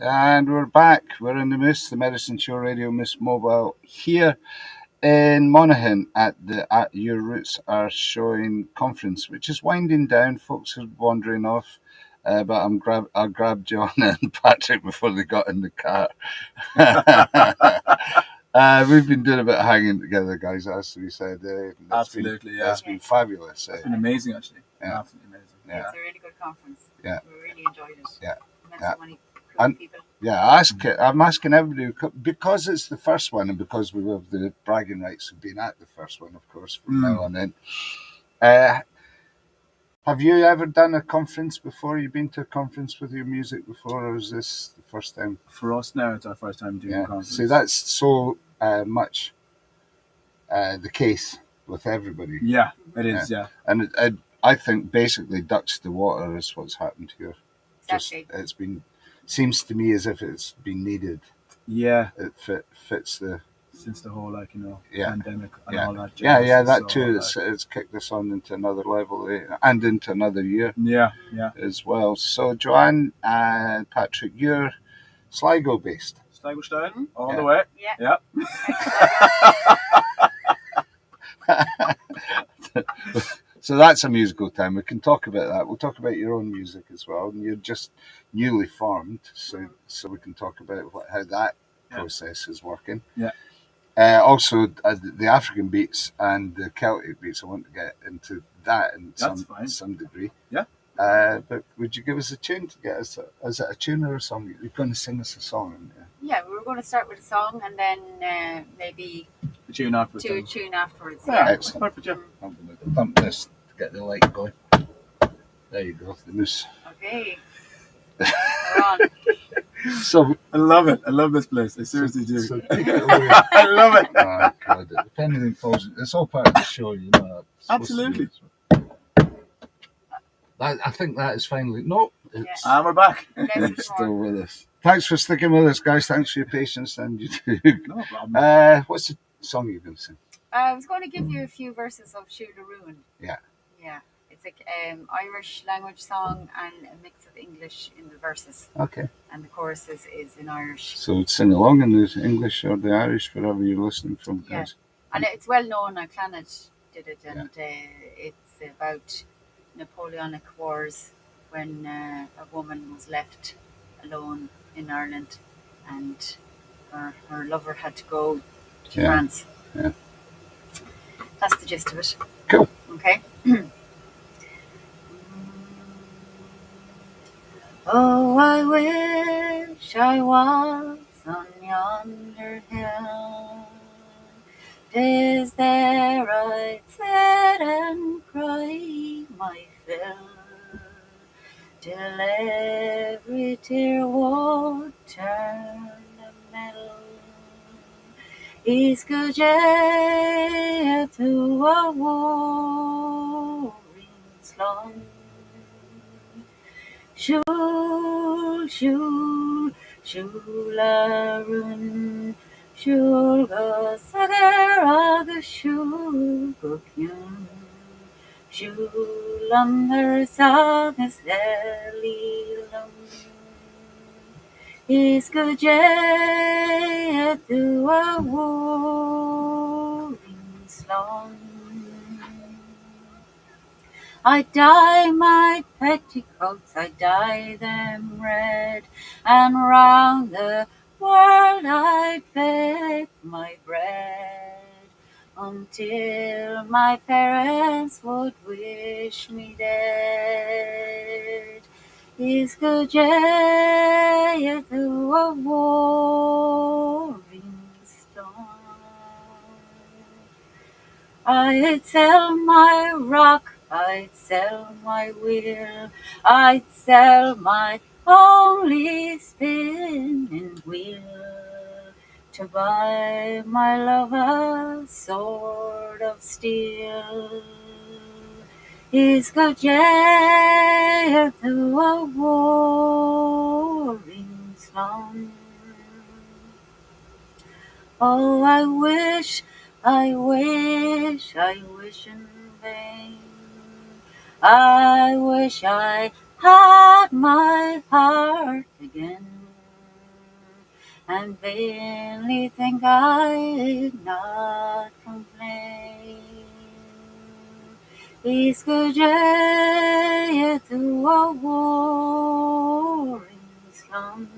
And we're back. We're in the Moose, the Medicine Show Radio Moose Mobile here in Monaghan at the At Your Roots Are Showing conference, which is winding down. Folks are wandering off, but I grabbed Joanna and Patrick before they got in the car. We've been doing a bit of hanging together, guys, as we said. Absolutely, yeah. It's been fabulous. It's been amazing, actually. Yeah. Absolutely amazing. Yeah. It's a really good conference. Yeah. We really enjoyed it. Yeah. Met Yeah. so many cool people. Yeah, I'm asking everybody, because it's the first one and because we have the bragging rights of being at the first one, of course, from now on in. Have you ever done a conference before? You've been to a conference with your music before, or is this the first time? For us now, it's our first time doing a conference. See, that's so much the case with everybody. Yeah, it is, yeah. And I think basically ducks to water is what's happened here. Exactly. It's been... Seems to me as if it's been needed. Yeah. It fits the... Since the whole, pandemic and all that. That too. It's kicked us on into another level and into another year. Yeah. As well. So, Joanne and Patrick, you're Sligo based. Sligo style, all the way. Yeah. So that's a musical time. We can talk about that. We'll talk about your own music as well. And you're just newly formed, so we can talk about how that process is working. Yeah. Also, the African beats and the Celtic beats. I want to get into that in some degree. Yeah. But would you give us a tune to get us? Is it a tune or a song? You're going to sing us a song. Yeah, we were going to start with a song and then maybe a tune afterwards. A tune afterwards. Yeah, excellent. Perfect, yeah. I'm going to thump this to get the light going. There you go, the moose. Okay. We're on. So I love it. I love this place. I seriously do. So take it away. I love it. Oh, God. If anything falls, it's all part of the show, you know. Absolutely. I think that is finally... No. And we're back. It's still with us. Thanks for sticking with us, guys. Thanks for your patience. And you too. No problem. What's the song you're going to sing? I was going to give you a few verses of Shoe the Ruin. Yeah. Yeah. It's like Irish language song and a mix of English in the verses. Okay. And the chorus is in Irish. So sing along in the English or the Irish, wherever you're listening from, guys. Yeah. And it's well known. Clannad did it, and it's about Napoleonic Wars when a woman was left alone in Ireland and her lover had to go to France. Yeah. That's the gist of it. Cool. Okay. Oh, I wish I was on yonder hill. 'Tis there I'd sit and cry my fill, till every tear would turn a mill. Is good to a warring slum. Shul, shul, shularun, shul go sagar aga shul go kyun. Shulam her sagas delilum. Is good to a warring slum. I dye my petticoats, I dye them red, and round the world I bake my bread, until my parents would wish me dead. Is good to a warring storm. I'd sell my rock, I'd sell my will, I'd sell my only spinning wheel, to buy my love a sword of steel. Is good to a warring slum. Oh, I wish in vain. I wish I had my heart again. and vainly think I'd not complain. He's good through a warring slum.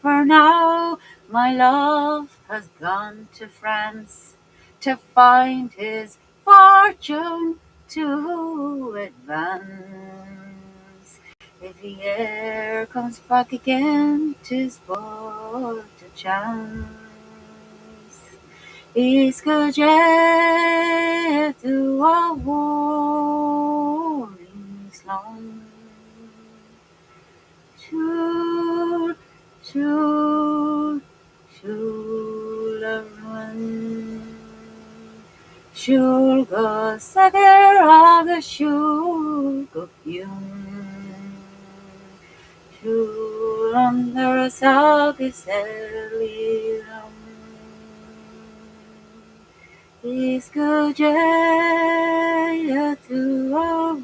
For now my love has gone to France to find his fortune to advance. If he e'er comes back again, 'tis but a chance. He's good through a warring slum. Sure, sure, sure, everyone. Sure, go sagger aga sure go yum. Sure, under a sag is early. He's good to a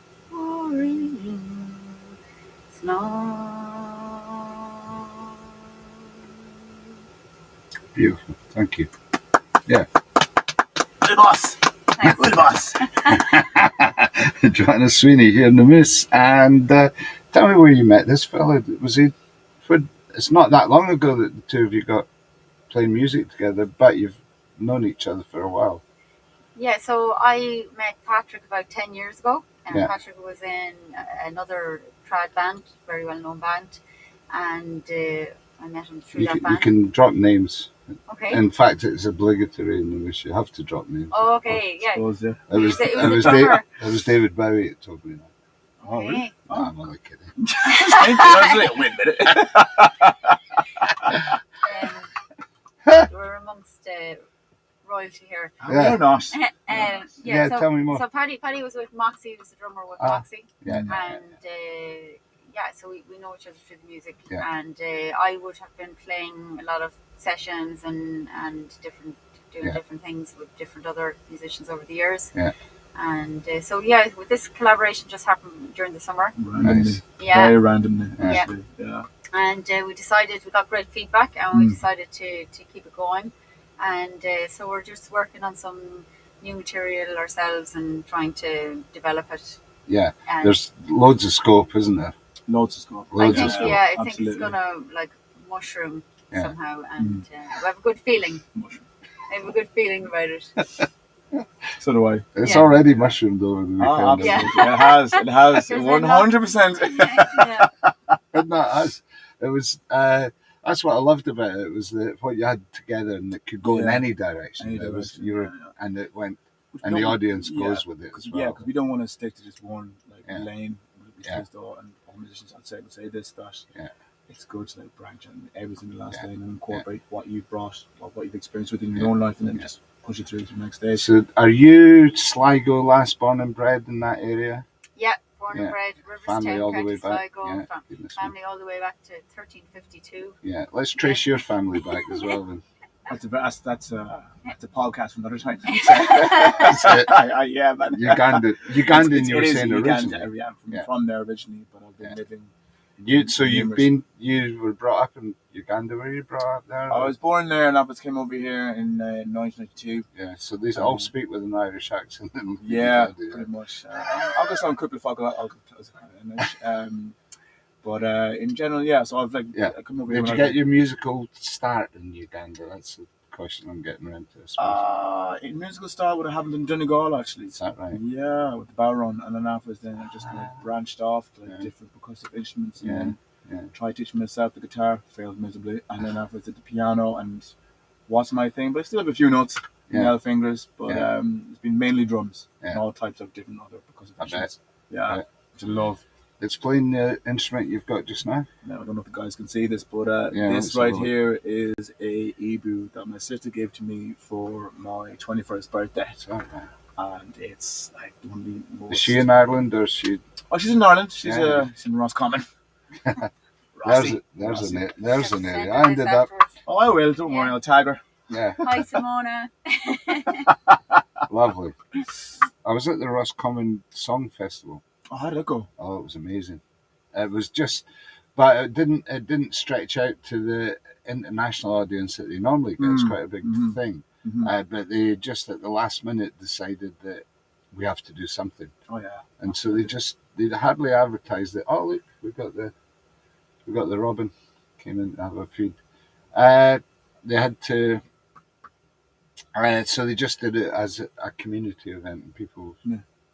warring slum. Beautiful. Thank you. Yeah. Good boss. Thanks. Good boss. Joanna Sweeney here in the Moose. And tell me where you met this fella. Was he? It's not that long ago that the two of you got playing music together, but you've known each other for a while. Yeah, so I met Patrick about 10 years ago. And Yeah. Patrick was in another trad band, very well known band. And I met him through that You band. can drop names. Okay. In fact, it's obligatory in the Moose. You have to drop names. Oh, okay, yeah. Suppose, yeah. It was, It was it the was, drummer. it was David Bowie that told me that. Oh, really? Okay. No, I'm only kidding. Wait a minute. We're amongst royalty here. Yeah. We're not. Yeah, so, tell me more. So Paddy was with Moxie, he was the drummer with Ah, Moxie. Yeah. And so we know each other through the music. Yeah. And I would have been playing a lot of sessions and doing Yeah. different things with different other musicians over the years. Yeah. And with this collaboration just happened during the summer. Randomly. Nice. Yeah. Very randomly, Yeah. actually. Yeah. And we got great feedback, and we decided to keep it going. And so we're just working on some new material ourselves and trying to develop it. Yeah. And There's loads of scope, isn't there? Loads of scope. I Loads think, of scope. I think it's Absolutely. gonna like mushroom Yeah. somehow, and we have a good feeling. Mushroom. I have a good feeling about it. So do I. It's Yeah. already mushroomed over the weekend. Oh, isn't absolutely. it? It has. It has. There's 100%. Yeah. Isn't that us? It was. That's what I loved about it. It was what you had together, and it could go in Yeah. any direction. Any It was direction, you were, yeah. and it went, Which and we the don't- audience yeah, goes with it as Yeah, well. because we don't want to stick to just one Yeah. lane. We Yeah. thought, and all musicians would say this, that Yeah. it's good to like branch on every single last Yeah. lane and incorporate what you've brought, what you've experienced within your own life, and then Yeah. just push it through to the next stage. So, are you Sligo last born and bred in that area? Yeah, born Yeah. and bred, Family Riverstown, all the way County back. Sligo, Yeah. Goodness me. family all the way back to 1352. Yeah. Let's trace your family back as well. Then. That's a podcast for another time. That's it. Yeah, man. Ugandan. You were It is saying Uganda, originally. yeah, Yeah. from there originally, but I've been Yeah. living. You numerous- you were brought up in Uganda. Were you brought up there? I was born there, and I came over here in 1992. Yeah. So these all speak with an Irish accent. Yeah, pretty much. I'll go some quickly fuck but in general, yeah. So I've Yeah. I come over here. Did you when I get your musical start in Uganda? That's the question I'm getting around to. I suppose. in musical style, would have happened in Donegal actually. Is that right? Yeah, with the Baron, and then afterwards, then I just kind of branched off to Yeah. different percussive instruments, and Yeah, then yeah. tried teaching myself the guitar, failed miserably, and then afterwards did the piano, and what's my thing, but I still have a few notes, Yeah. nail fingers, but Yeah. it's been mainly drums Yeah. and all types of different other percussive I bet. instruments. Yeah, Yeah. which I love. Explain the instrument you've got just now. Now, I don't know if the guys can see this, but Yeah, this let's right have a look. here is a Ebu that my sister gave to me for my 21st birthday, Is that right? and it's like one of the most. Is she in Ireland or is she? Oh, she's in Ireland. She's Yeah. she's in Roscommon. There's Rossi. there's an area. I Send ended us up. afterwards. Oh, I will. Don't worry, Yeah. I'll tag her. Yeah, Hi, Simona. lovely. I was at the Roscommon Song Festival. Oh, how did it go? Oh, it was amazing. It was just but it didn't stretch out to the international audience that they normally get. It's quite a big thing. But they just at the last minute decided that we have to do something. Oh yeah. And so they hardly advertised it. Oh look, we got the Robin came in to have a feed. They had to. So they just did it as a community event, and people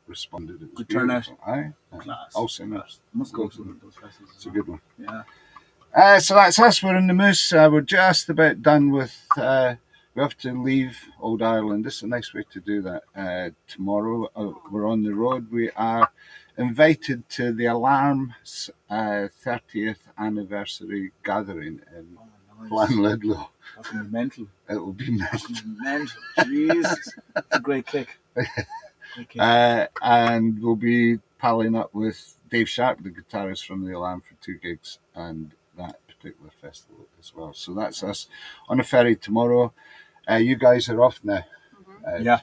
responded. It was Good turnout. Aye, Class. also Must go to those festivals. it's a good one. Yeah. So that's us. We're in the Moose. We're just about done with. We have to leave Old Ireland. This is a nice way to do that. Tomorrow we're on the road. We are invited to the Alarm's 30th anniversary gathering in Llanlidlow. That's gonna be mental. It will be That's mental. gonna be mental. Jesus. That's a great kick. Great kick. And we'll be palling up with Dave Sharp, the guitarist from the Alarm, for 2 gigs and that particular festival as well. So that's us on a ferry tomorrow. You guys are off now. Yeah.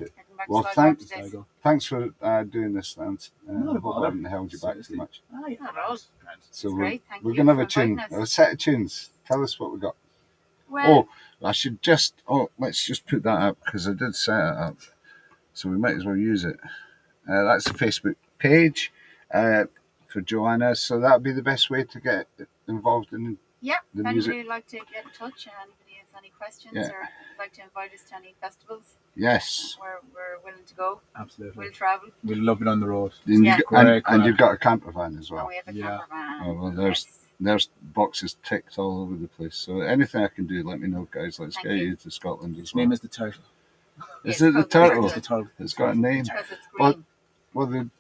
Well, thanks for doing this, Lance. I hope I haven't held you back too much. Oh, yeah. Not at all. So Great, we're going to have a tune, a set of tunes. Tell us what we got. Well, Let's just put that up because I did set it up. So we might as well use it. That's the Facebook page for Joanna. So that would be the best way to get involved in the if music. anybody would like to get in touch, anybody has any questions or like to invite us to any festivals, Yes. we're willing to go. Absolutely. We'll travel. We'll love it on the road. And you've got a camper van as well. And we have a camper van. Oh, well, there's boxes ticked all over the place. So anything I can do, let me know, guys. Let's get you to Scotland as His well. name is the Turtle. Is it the Turtle? It's the Turtle. It's got a name. Because it's green. Well, the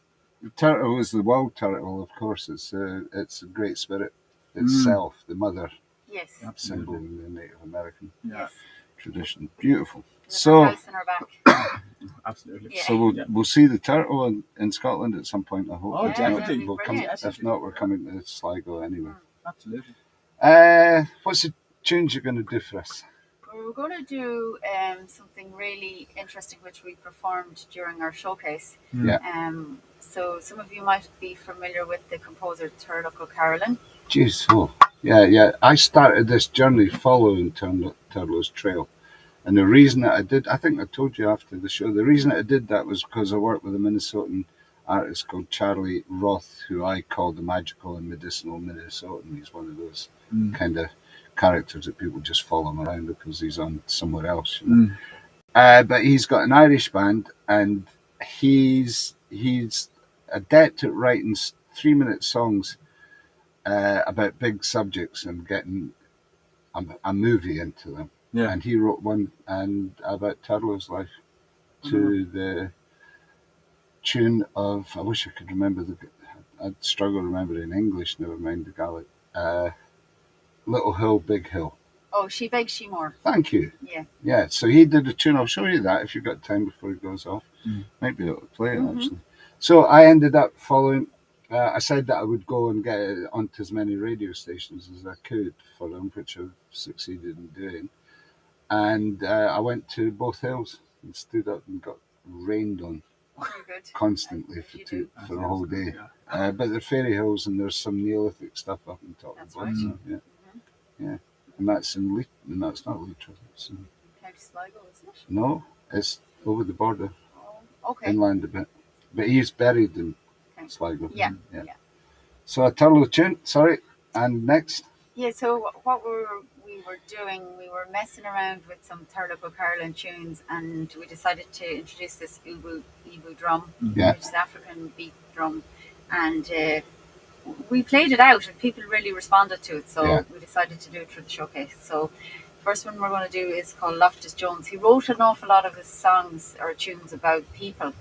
turtle is the wild turtle, of course. It's a great spirit itself, the mother Yes. symbol in the Native American Yes. tradition. Beautiful. There's So, a house in our back. Absolutely. Yeah. so we'll see the turtle in Scotland at some point. I hope. Oh, definitely. We'll come, Brilliant. if not, we're coming to Sligo anyway. Absolutely. What's the tunes you're going to do for us? We're going to do something really interesting, which we performed during our showcase. Yeah. So some of you might be familiar with the composer Turlough O'Carolan. Jeez, yeah. I started this journey following Turlough's trail. And the reason that I did, I think I told you after the show, the reason that I did that was because I worked with a Minnesotan artist called Charlie Roth, who I call the magical and medicinal Minnesotan. He's one of those kind of characters that people just follow him around because he's on somewhere else. You know? But he's got an Irish band, and he's adept at writing 3-minute songs about big subjects and getting a movie into them. Yeah. And he wrote one about Turlough's life to the tune of, I wish I could remember I'd struggle to remember it in English, never mind the Gaelic. Little Hill, Big Hill. Oh, She Begs, She More. Thank you. Yeah. Yeah, so he did a tune. I'll show you that if you've got time before he goes off. Might be able to play it, actually. So I ended up following, I said that I would go and get it onto as many radio stations as I could for him, which I've succeeded in doing. And I went to both hills and stood up and got rained on Very good. constantly for a whole day. Yeah. But they're fairy hills and there's some Neolithic stuff up on top That's of right. them. So, yeah. And that's in Leith. No, it's not Leith. It's in, County Sligo, isn't it? no, it's over the border, Oh, okay. inland a bit. But he's buried in Sligo. Yeah. So a Turlough tune, sorry. And next? Yeah, so what we were doing, we were messing around with some Turlough O'Carolan tunes, and we decided to introduce this Ibu drum, Yeah. which is African beat drum, and we played it out, and people really responded to it, so we decided to do it for the showcase. So first one we're going to do is called Loftus Jones. He wrote an awful lot of his songs or tunes about people.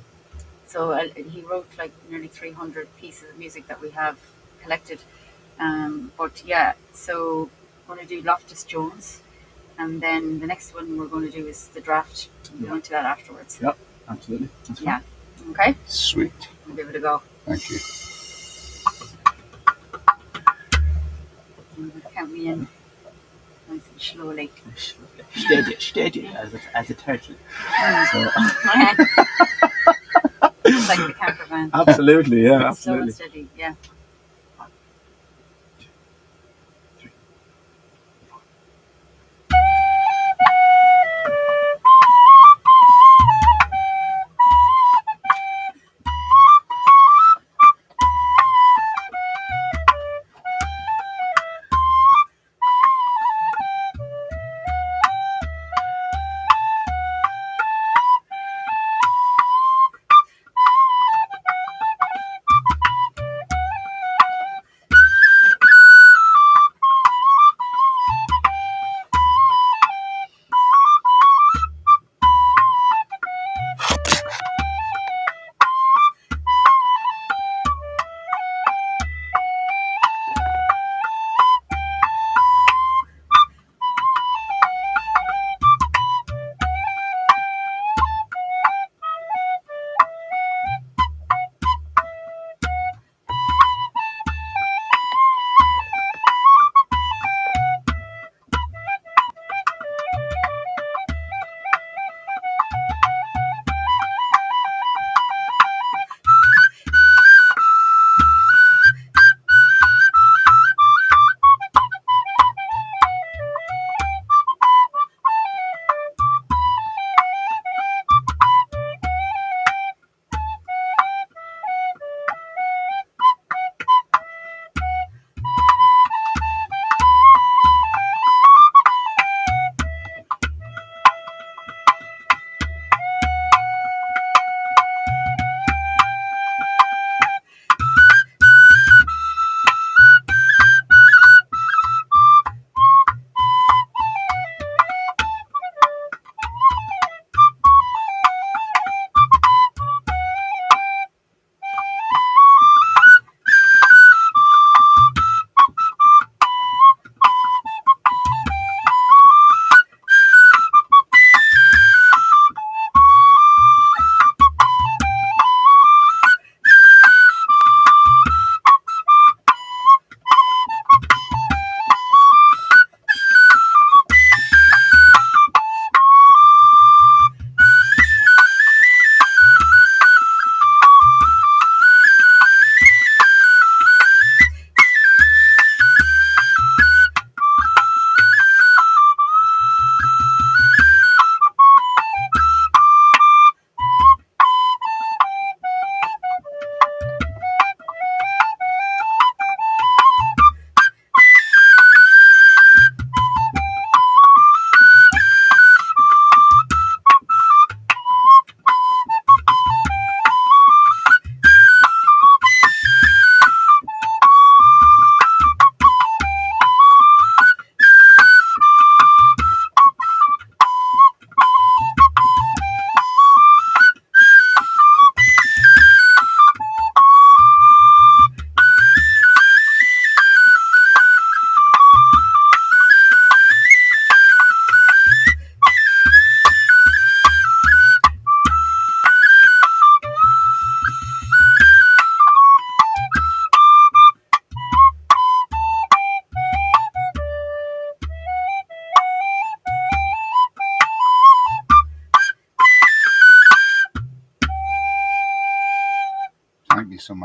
So he wrote like nearly 300 pieces of music that we have collected. But yeah, so we're going to do Loftus Jones, and then the next one we're going to do is The Draft. We'll go into that afterwards. Yep, absolutely. That's Yeah. Okay. Sweet. We'll give it a go. Thank you. Count me in nice and slowly. Steady as a turtle. So, It's like the camper van. absolutely, yeah, Slow and absolutely. steady, yeah.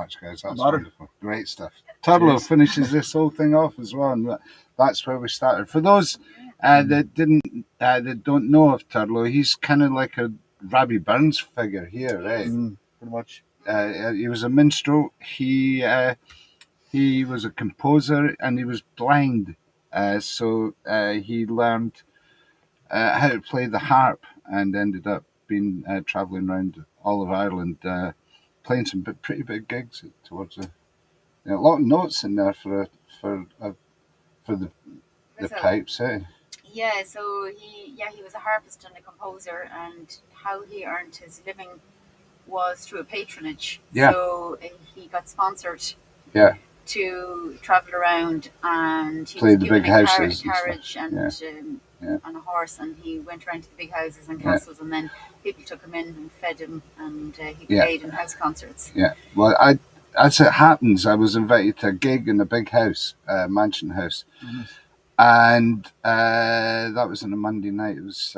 much, guys. That's bother. wonderful. Great stuff. Turlough Cheers. finishes this whole thing off as well, and that's where we started. For those that don't know of Turlough, he's kind of like a Robbie Burns figure here, right? Pretty much. He was a minstrel. He was a composer, and he was blind, so he learned how to play the harp, and ended up being traveling around all of Ireland, playing some pretty big gigs towards a lot of notes in there for the So, pipes. Eh? yeah, so he was a harpist and a composer, and how he earned his living was through a patronage. Yeah. So he got sponsored. Yeah. To travel around, and he Play was the given big a houses carriage and on a horse, and he went around to the big houses and castles, and then people took him in and fed him, and he played in house concerts. Yeah. Well, as it happens, I was invited to a gig in a big house, mansion house, and that was on a Monday night. It was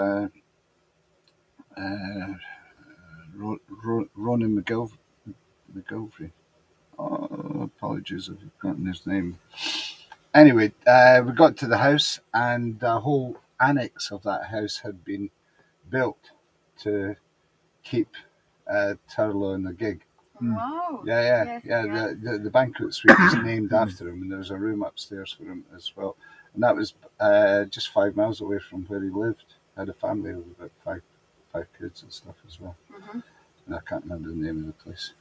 Ronan McGilvery. Oh, apologies if I've forgotten his name. Anyway, we got to the house, and the whole annex of that house had been built to keep Turlough in the gig. Wow. Yeah. The banquet suite is named after him, and there's a room upstairs for him as well. And that was just 5 miles away from where he lived. Had a family with about five kids and stuff as well. And I can't remember the name of the place.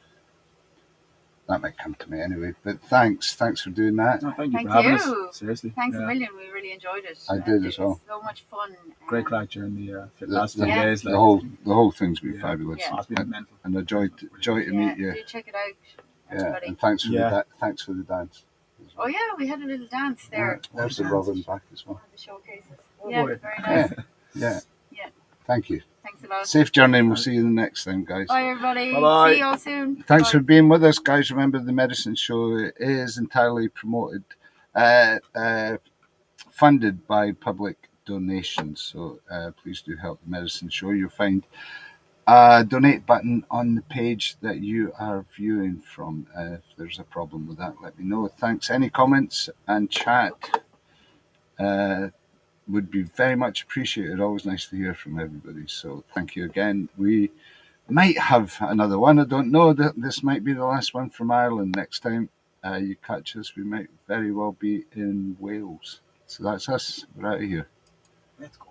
That might come to me anyway. But thanks for doing that. No, thank you Thank for having you. us. Seriously. Thanks a million. We really enjoyed it. I did as well. It was so much fun. Great crack during the last few Yeah. days. The whole thing's been fabulous. Yeah. It's been mental. And a joy to meet you. Do check it out, Yeah, everybody. and thanks for the dance. Oh yeah, we had a little dance there. There's the Robin back as well. On the showcases. Oh, Yeah, boy. very nice. Yeah. Yeah. Thank you. Thanks a lot. Safe journey, and we'll see you in the next time, guys. Bye everybody. Bye-bye. See you all soon. Thanks Bye. for being with us, guys. Remember, the Medicine Show is entirely promoted, funded by public donations. So please do help the Medicine Show. You'll find a donate button on the page that you are viewing from. If there's a problem with that, let me know. Thanks. Any comments and chat would be very much appreciated. Always nice to hear from everybody. So thank you again. We might have another one. I don't know. This might be the last one from Ireland. Next time you catch us, we might very well be in Wales. So that's us. We're out of here. Let's go.